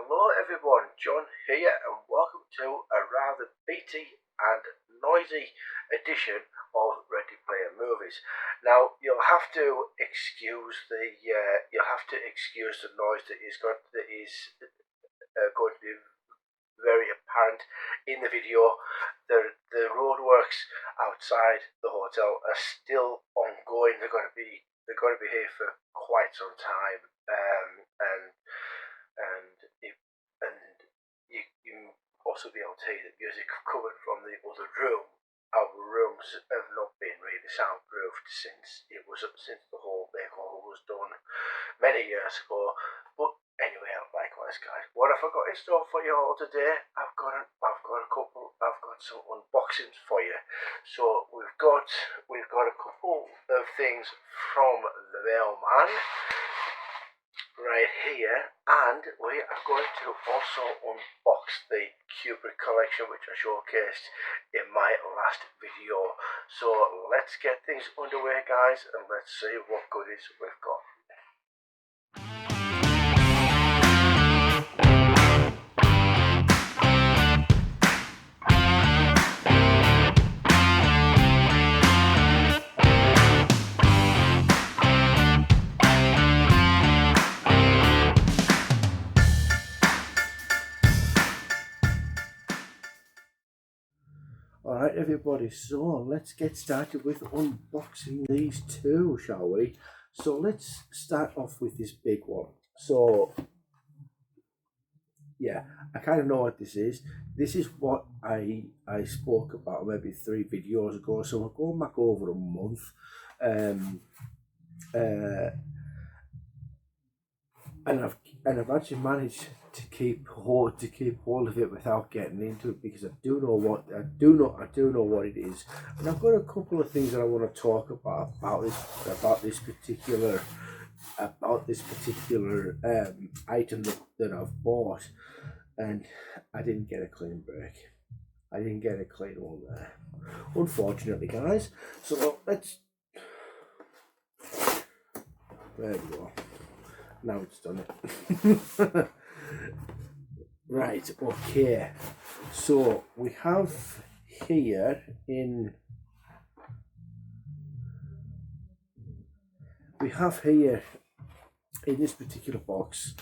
Hello everyone, John here and welcome to a rather beaty and noisy edition of Ready Player Movies. Now you'll have to excuse the noise that is going to be very apparent in the video. The roadworks outside the hotel are still ongoing. They're going to be here for quite some time, and you also be able to hear the music coming from the other room. Our rooms have not been really soundproofed since the whole makeover was done many years ago. But anyway, likewise, guys, what have I got in store for you all today? I've got some unboxings for you. So we've got a couple of things from the mailman right here, and we are going to also unbox the Kubrick collection, which I showcased in my last video. So let's get things underway, guys, and let's see what goodies we've got. Alright everybody, so let's get started with unboxing these two, shall we? So let's start off with this big one. So yeah, I kind of know what this is. This is what I spoke about maybe 3 videos ago, so we're going back over a month. And I've actually managed to keep hold of it without getting into it, because I do know what it is, and I've got a couple of things that I want to talk about this particular item that I've bought, and I didn't get a clean break. I didn't get a clean one there, unfortunately, guys. So let's. There we go. Now it's done it. Right, okay. So we have here in this particular box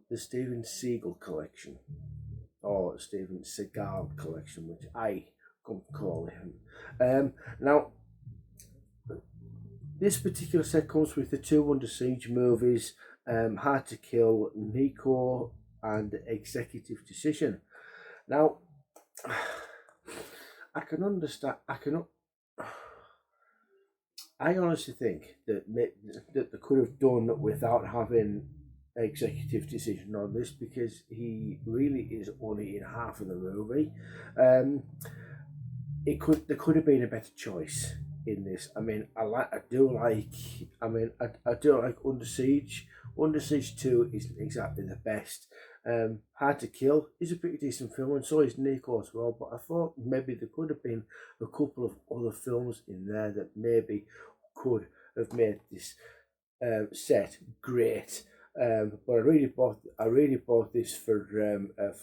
the Steven Seagal collection, or Steven Seagal collection, which I call him. Now, this particular set comes with the 2 Under Siege movies, Hard to Kill, Nico, and Executive Decision. Now, I honestly think that they could have done without having Executive Decision on this, because he really is only in half of the movie. There could have been a better choice in this. I mean, I do like Under Siege. Under Siege 2 isn't exactly the best. Hard to Kill is a pretty decent film, and so is Nico as well, but I thought maybe there could have been a couple of other films in there that maybe could have made this set great. But I really bought this for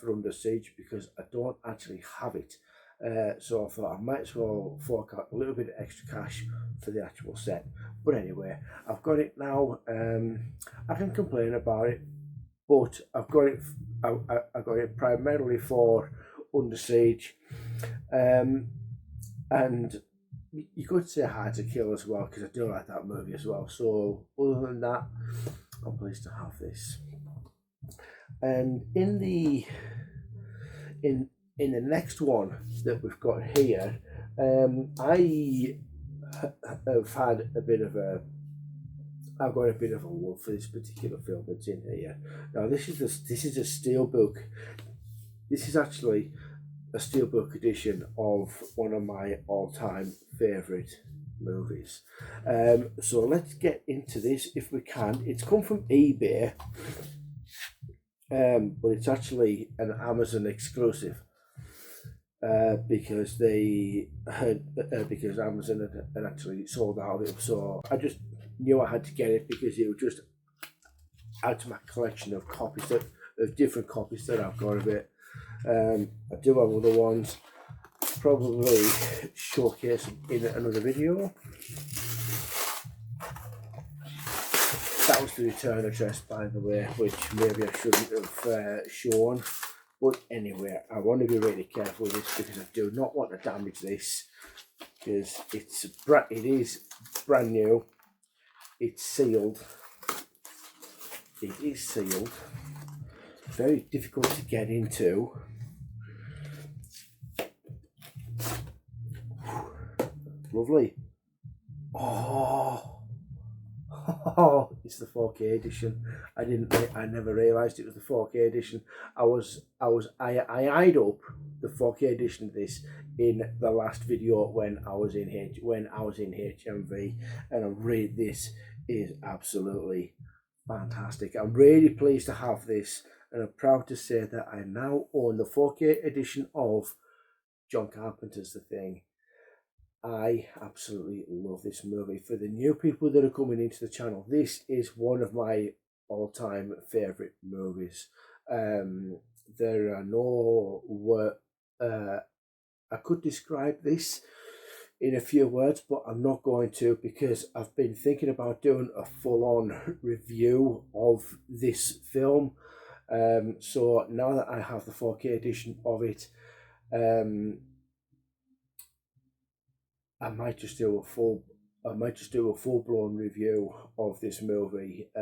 Under Siege, because I don't actually have it. So I thought I might as well fork out a little bit of extra cash for the actual set. But anyway, I've got it now. I can complain about it, but I've got it. I got it primarily for Under Siege, and you could say Hard to Kill as well, because I do like that movie as well. So other than that, I'm pleased to have this. And in the next one that we've got here, I have had I've got a bit of a love for this particular film that's in here. Now this is a steelbook. This is actually a steelbook edition of one of my all-time favourite movies. So let's get into this if we can. It's come from eBay, but it's actually an Amazon exclusive. Because Amazon had actually sold out of it, so I just knew I had to get it, because it was just add to my collection of copies that of different copies that I've got of it. I do have other ones, probably showcase in another video. That was the return address, by the way, which maybe I shouldn't have shown. But anyway, I want to be really careful with this because I do not want to damage this, because it is brand new. It's sealed. It is sealed. Very difficult to get into. Lovely. Oh, it's the 4K edition. I never realised it was the 4K edition. I eyed up the 4K edition of this in the last video when I was in HMV, and this is absolutely fantastic. I'm really pleased to have this, and I'm proud to say that I now own the 4K edition of John Carpenter's The Thing. I absolutely love this movie. For the new people that are coming into the channel, this is one of my all-time favourite movies. There are no words. I could describe this in a few words, but I'm not going to, because I've been thinking about doing a full-on review of this film. So now that I have the 4K edition of it, I might just do a full-blown review of this movie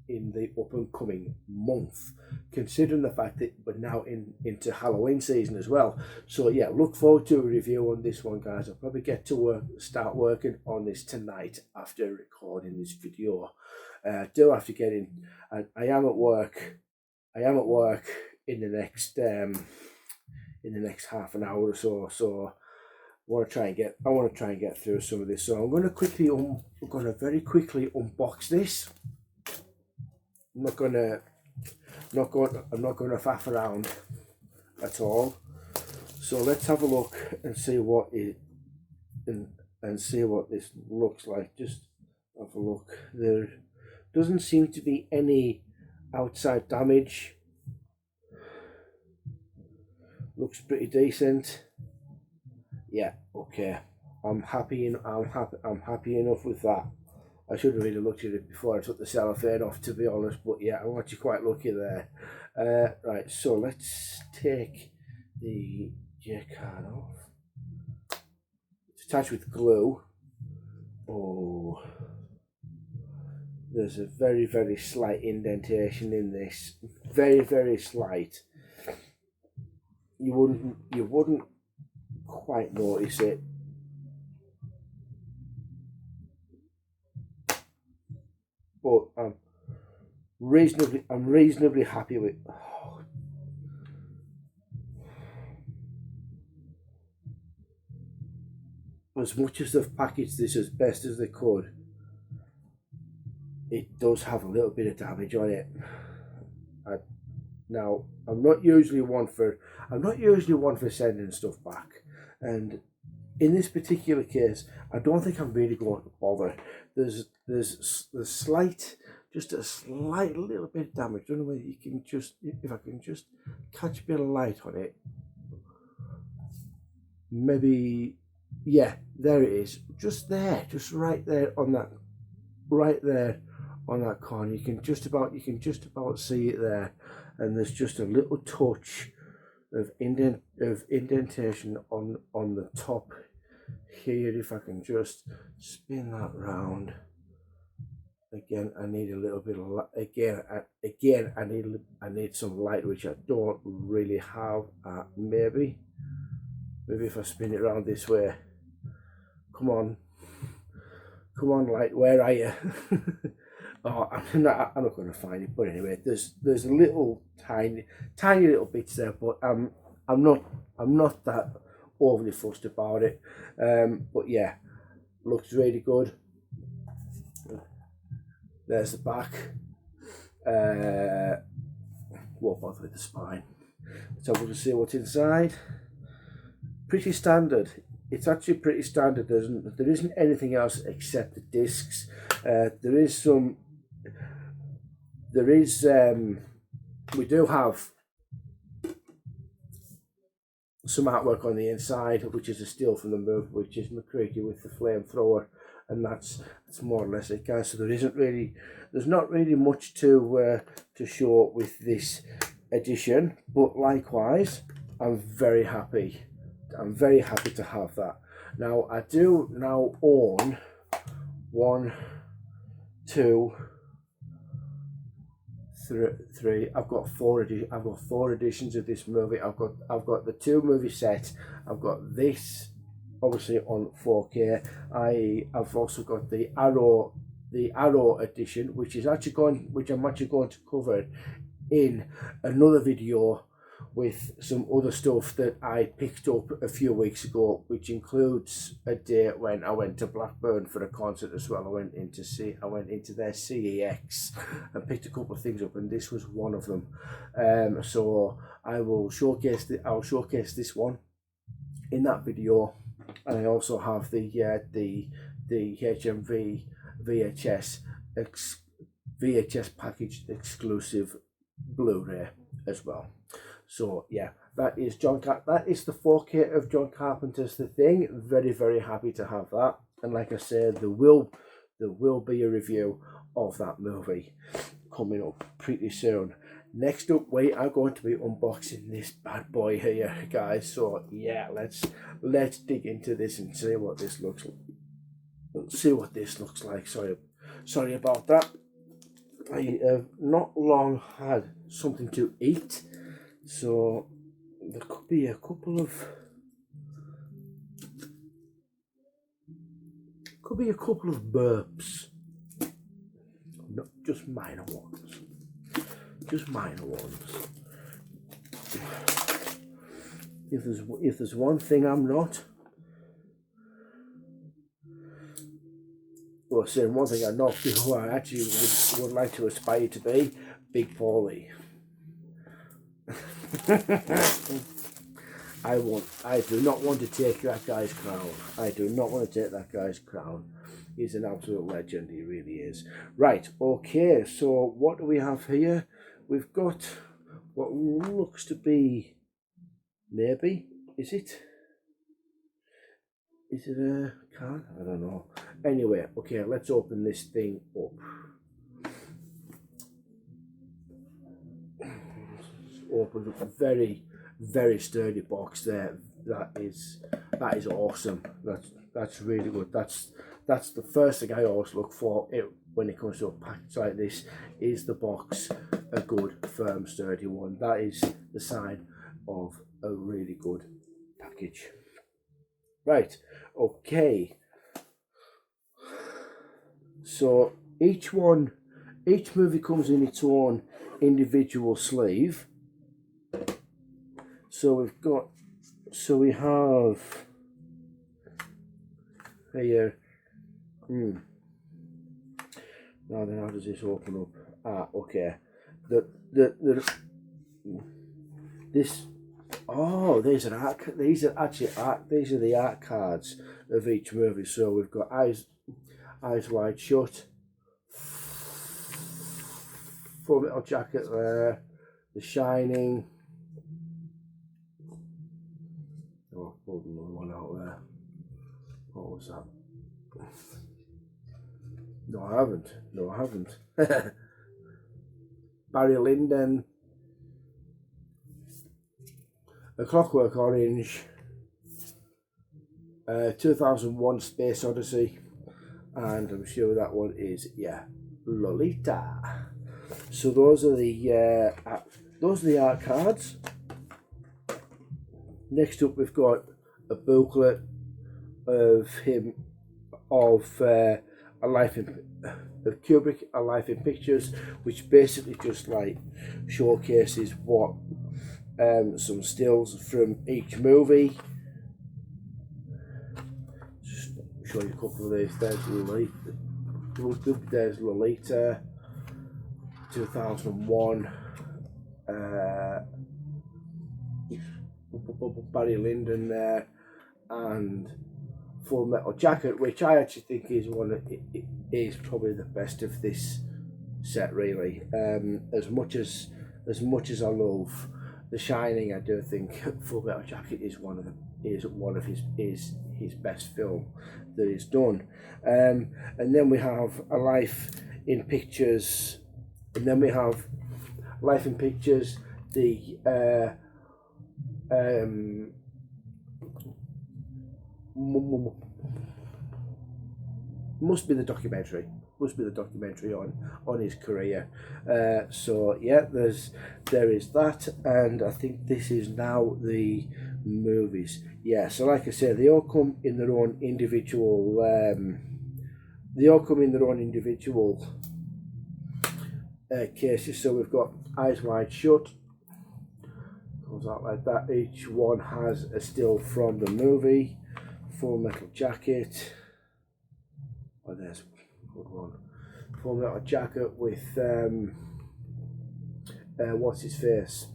in the up and coming month, considering the fact that we're now into Halloween season as well. So yeah, look forward to a review on this one, guys. I'll probably get to start working on this tonight after recording this video. Do have to get in. I am at work. In the next half an hour or so. So I want to try and get through some of this. So I'm going to very quickly unbox this. I'm not going to faff around at all. So let's have a look and see what see what this looks like. Just have a look. There doesn't seem to be any outside damage. Looks pretty decent. Yeah, okay. I'm happy enough with that. I should have really looked at it before I took the cellophane off, to be honest, but yeah, I'm actually quite lucky there. Right, so let's take the J card off. It's attached with glue. Oh, there's a very, very slight indentation in this. Very, very slight. You wouldn't quite notice it. But I'm reasonably happy with. As much as they've packaged this as best as they could, it does have a little bit of damage on it. Now, I'm not usually one for sending stuff back, and in this particular case, I don't think I'm really going to bother. There's a slight little bit of damage. I don't know whether you can if I can just catch a bit of light on it. Maybe, yeah, there it is. Just right there on that corner. You can just about see it there, and there's just a little touch of indentation on the top here. If I can just spin that round again, I need a little bit of light. Again, I need some light, which I don't really have. Maybe if I spin it around this way. Come on, light, where are you? Oh, I'm not going to find it. But anyway, there's a little tiny little bits there, but I'm not that overly fussed about it. But yeah, looks really good. There's the back. Won't bother with the spine. Let's have a look to see what's inside. Pretty standard. It's actually pretty standard. There isn't anything else except the discs. There is we do have some artwork on the inside, which is a steal from the movie, which is McCready with the flamethrower, and that's more or less it, guys. So there's not really much to show with this edition, but likewise, I'm very happy to have that. Now I do now own 1, 2, 3. I've got four editions of this movie. I've got the 2 movie set. I've got this obviously on 4K. I've also got the Arrow edition, which I'm actually going to cover in another video with some other stuff that I picked up a few weeks ago, which includes a day when I went to Blackburn for a concert as well. I went into their CEX and picked a couple of things up, and this was one of them. So I'll showcase this one in that video, and I also have the HMV VHS package exclusive Blu-ray as well. So yeah, that is that is the 4K of John Carpenter's The Thing. Very, very happy to have that. And like I said, there will be a review of that movie coming up pretty soon. Next up, we are going to be unboxing this bad boy here, guys. So yeah, let's dig into this and see what this looks like. Sorry about that. I have not long had something to eat, so there could be a couple of burps, not just minor ones. If there's one thing I'm not, well, saying one thing I'm not, who I actually would like to aspire to be, Big Paulie. I do not want to take that guy's crown. He's an absolute legend, he really is. Right, okay, so what do we have here? We've got what looks to be, maybe, is it a card? I don't know. Anyway, okay, let's open this thing up. Opened up a very, very sturdy box there. That is awesome. That's really good. That's the first thing I always look for when it comes to a package like this, is the box a good, firm, sturdy one. That is the sign of a really good package. Right, okay. So each movie comes in its own individual sleeve. So we have here. Now then, how does this open up? Okay. These are the art cards of each movie. So we've got Eyes Wide Shut, Full Metal Jacket there, The Shining. Oh, pulled another one out there. What was that? No, I haven't. Barry Lyndon, A Clockwork Orange, 2001 Space Odyssey, and I'm sure that one is, yeah, Lolita. So those are the art cards. Next up, we've got a booklet of A Life of Kubrick, A Life in Pictures, which basically just like showcases what some stills from each movie. Just show you a couple of these. There's Lolita, 2001. Barry Lyndon there, and Full Metal Jacket, which I actually think is probably the best of this set, really. As much as as much as I love The Shining, I do think Full Metal Jacket is one of his best film that he's done. And then we have A Life in Pictures, and then we have Life in Pictures, the must be the documentary on his career. So yeah, there is that, and I think this is now the movies. Yeah, so like I said, they all come in their own individual cases. So we've got Eyes Wide Shut, comes out like that. Each one has a still from the movie. Full Metal Jacket. Oh, there's a good one. Full Metal Jacket with what's his face?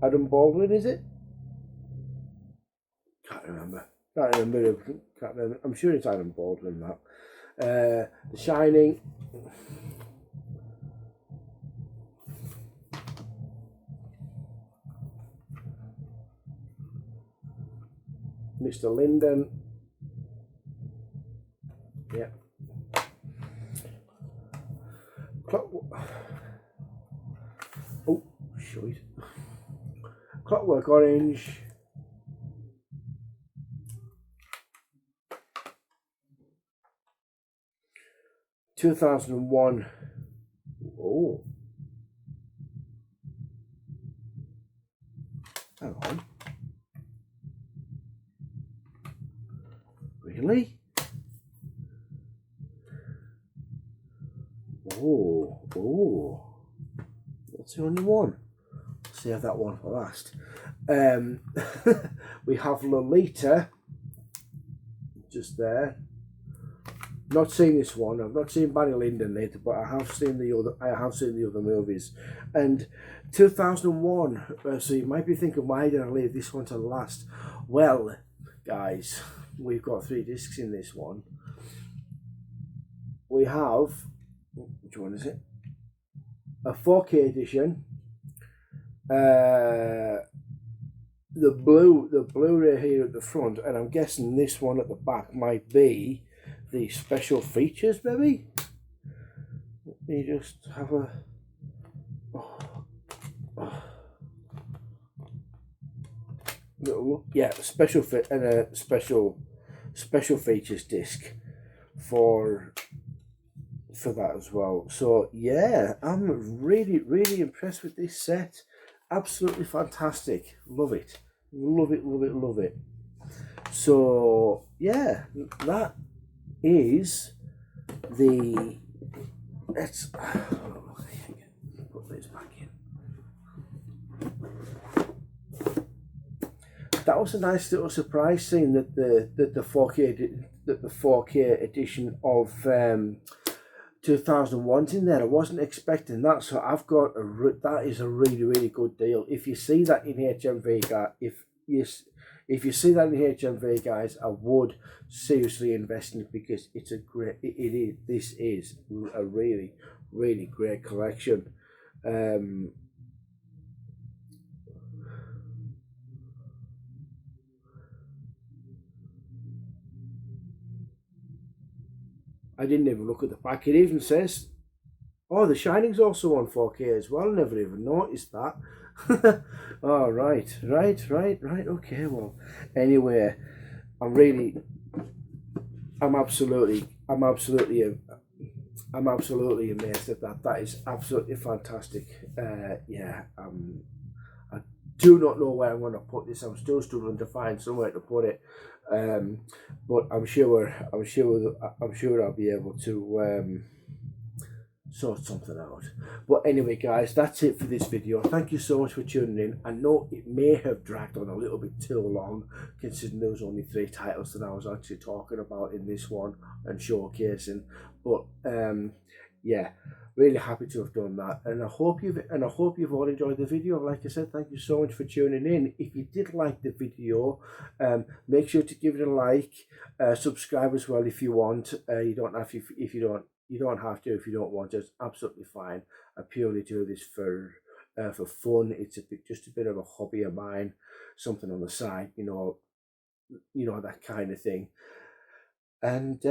Adam Baldwin, is it? Can't remember. I'm sure it's Adam Baldwin. That The Shining. Mr. Linden. Yeah. Oh, shite. Clockwork Orange. (2001). Oh. Hang on. Really? Oh. That's the only one. Save that one for last. We have Lolita. Just there. Not seen this one. I've not seen Barry Lyndon later, but I have seen the other movies. And 2001. So you might be thinking, why did I leave this one to last? Well, guys, we've got 3 discs in this one. We have, which one is it? A 4K edition. The Blu-ray here at the front, and I'm guessing this one at the back might be the special features, maybe. Let me just have a. Yeah, special fit and a special features disc for that as well. So yeah, I'm really impressed with this set. Absolutely fantastic. Love it. So yeah, that is the. Let's put this back in. That was a nice little surprise, seeing that the 4K edition of 2001's in there. I wasn't expecting that, so I've got that is a really good deal. If you see that in HMV, if you see that in HMV, guys, I would seriously invest in it, because it's a great. This is a really great collection. I didn't even look at the back. It even says, "Oh, The Shining's also on 4K as well." I never even noticed that. Oh, right. Okay, well, anyway, I'm absolutely amazed at that. That is absolutely fantastic. Yeah, I do not know where I'm going to put this. I'm still struggling to find somewhere to put it. But I'm sure I'll be able to sort something out. But anyway, guys, that's it for this video. Thank you so much for tuning in. I know it may have dragged on a little bit too long, considering there was only 3 titles that I was actually talking about in this one and showcasing. But yeah, really happy to have done that, and I hope you've all enjoyed the video. Like I said, thank you so much for tuning in. If you did like the video, make sure to give it a like, subscribe as well if you want. You don't have to if you don't have to if you don't want to. It's absolutely fine. I purely do this for fun. It's just a bit of a hobby of mine, something on the side, that kind of thing. And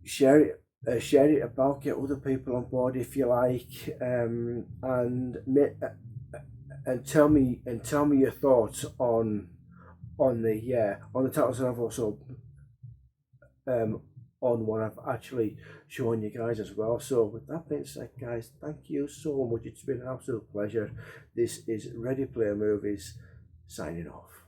share it about, get other people on board if you like, and tell me your thoughts on the titles, and I've also um on what I've actually shown you guys as well. So with that being said, guys, thank you so much. It's been an absolute pleasure. This is Ready Player Movies signing off.